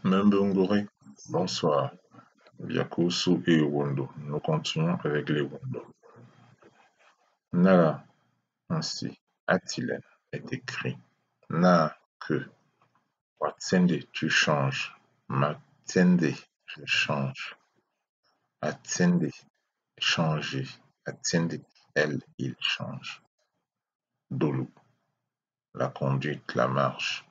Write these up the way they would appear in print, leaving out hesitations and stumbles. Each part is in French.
Mbengoré, bonsoir. Yakusu et Wondo. Nous continuons avec les Wondo. Nara, ainsi, Atilen est écrit. Na que. Watsende, tu changes. Matende, je change. Atende, changer. Atende, elle, il change. Dolu, la conduite, la marche.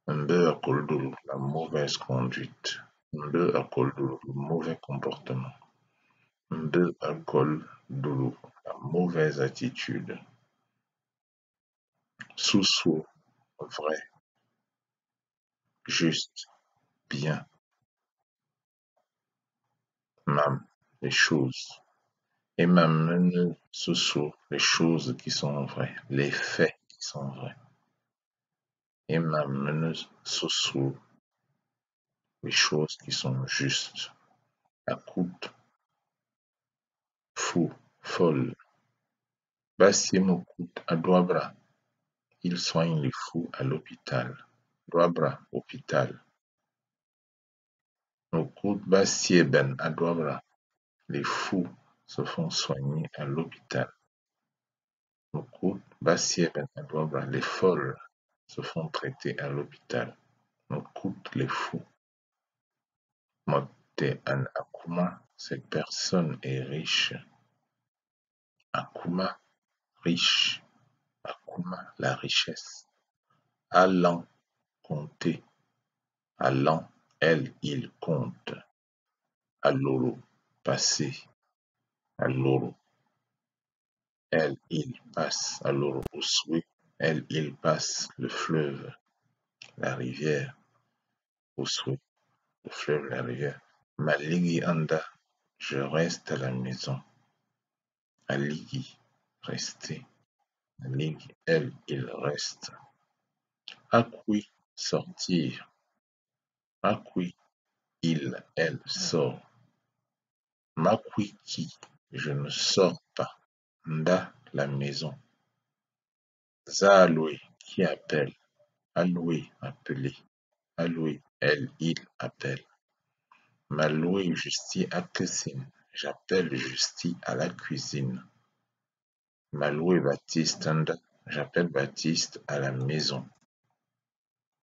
Mbe Akoldolu, la mauvaise conduite. Mbe Akoldolu, le mauvais comportement. Mbe Akoldolu, la mauvaise attitude. Sousou, vrai, juste, bien. Mam, les choses. Et Mam, Sousou, les choses qui sont vraies, les faits qui sont vrais. Et Mam, Sousou, les choses qui sont justes. Akout, fou, folle. Bassimokut à Douabra. Il soigne les fous à l'hôpital. Douabra, hôpital. Mokut Bassieben à Douabra. Les fous se font soigner à l'hôpital. Mokut Bassieben à Douabra. Les folles se font traiter à l'hôpital. Mokut les fous. Motte an Akuma, cette personne est riche. Akuma, riche. Akuma, la richesse. Allant, compter. Allant, elle, il compte. Alolo, passé. Alolo, elle, il passe. Alolo, Usui, elle, il passe. Le fleuve, la rivière. Usui, le fleuve, la rivière. Maligi anda, je reste à la maison. Aligi, rester. Maligi, elle, il reste. Akui, sortir. Akui, il, elle sort. Makwiki, je ne sors pas. Nda, la maison. Zaaloué, qui appelle. Alloué, appeler. Alloué, elle, il appelle. Maloué, Justi à cuisine. J'appelle Justi à la cuisine. Maloué, Baptiste, Nda, j'appelle Baptiste à la maison.